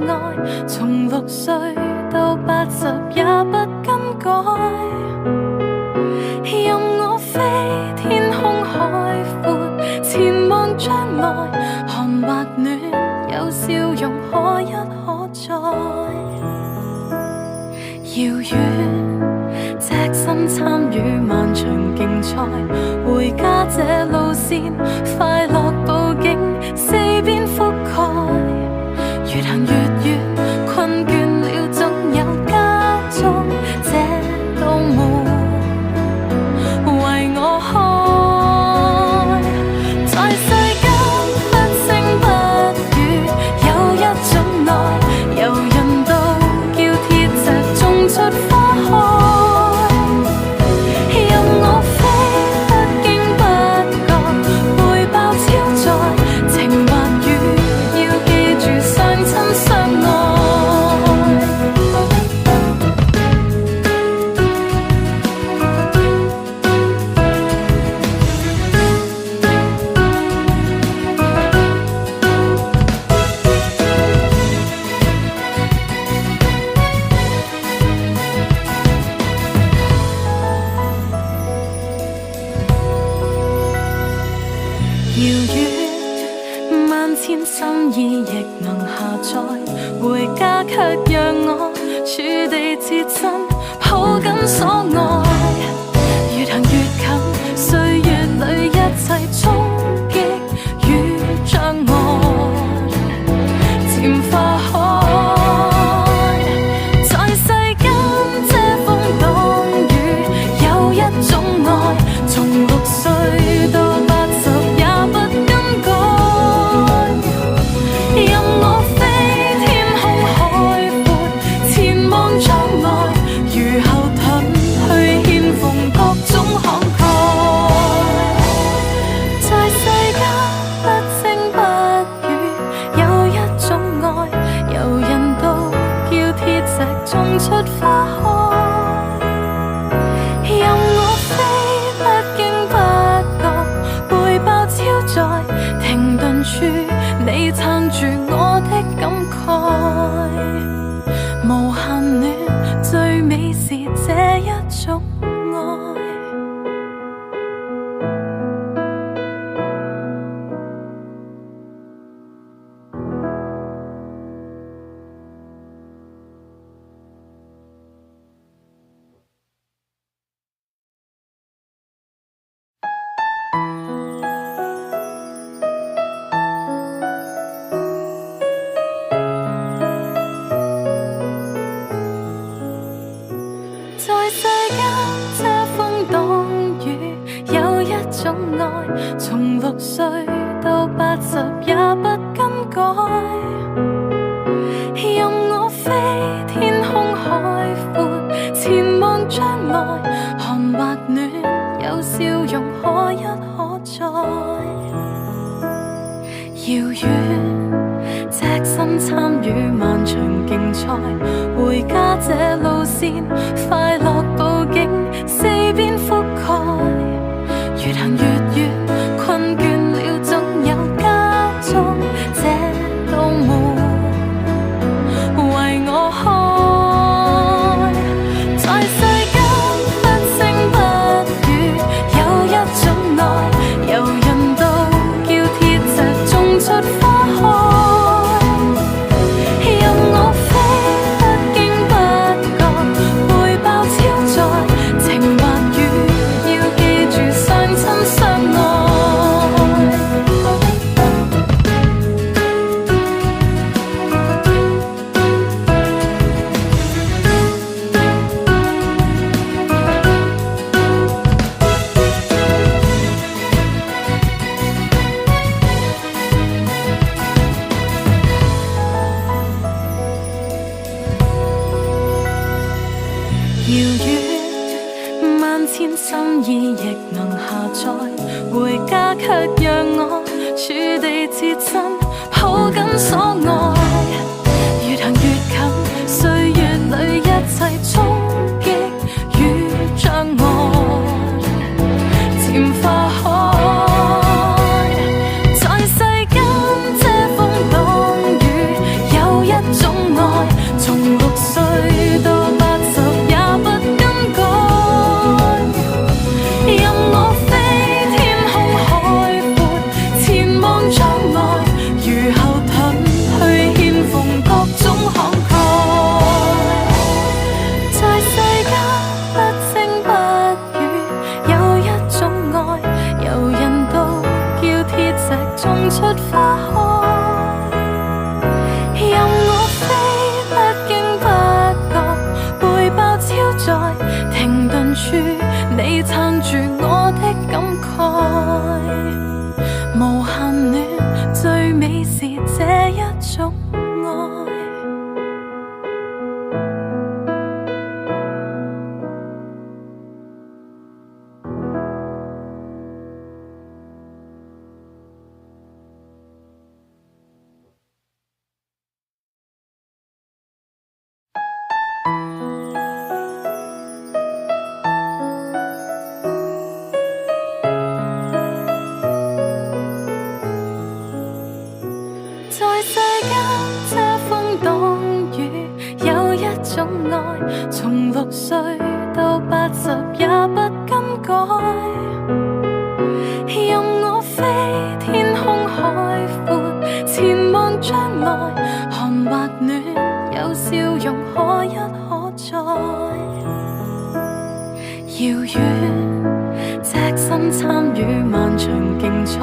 愛，從6歲到80也不更改。任我飛，天空海闊，前望將來，寒或暖，有笑容可一可再。遙遠，隻身參與漫長競賽，回家這路線，快樂佈景四邊覆蓋。越行越遠，困倦了總有家中這道門為我開。在世間不聲不語，有一種愛，由人道叫鐵石種出花開。任我飛，不經不覺，背包超載，情或雨，要記住相親相愛。遙遠，萬千心意亦能下載，回家卻讓我處地設身，抱緊所愛。越行越近，歲月裏一切衝擊與障礙，漸化開。在世間遮風擋雨，有一種愛，從6歲到80也不更改。任我飛，天空海闊，前望將來，如後盾去獻奉各種慷慨。在世間不聲不語，有一種愛，由人道叫鐵石種出花開。任我飛，不經不覺，背包超載，停頓處你撐住我的感慨。無限暖，最美是這一種愛。在世間遮風擋雨，有一種愛，從6歲到80也不更改。任我飛，天空海闊，前望將來，寒或暖，有笑容可一可再。遙遠，隻身參與漫長競賽，回家這路線，快樂佈景四邊覆蓋。越行越遠，困倦了總有家中這道門為我開。在世間不聲不語，有一種愛，由人道叫鐵石種出花開。任我飛，不經不覺，背包超載，情或雨，要記住相親相愛。遙遠，萬千心意亦能下載，回家卻讓我處地設身，抱緊所愛。越行越近，歲月裏一切衝擊與障礙，漸化開。在世間遮風擋雨，有一種在世間遮風擋雨，有一種愛，從6歲到80也不更改。任我飛天空海闊，前望將來，寒或暖，有笑容可一可再。遙遠，隻身參與漫長競賽。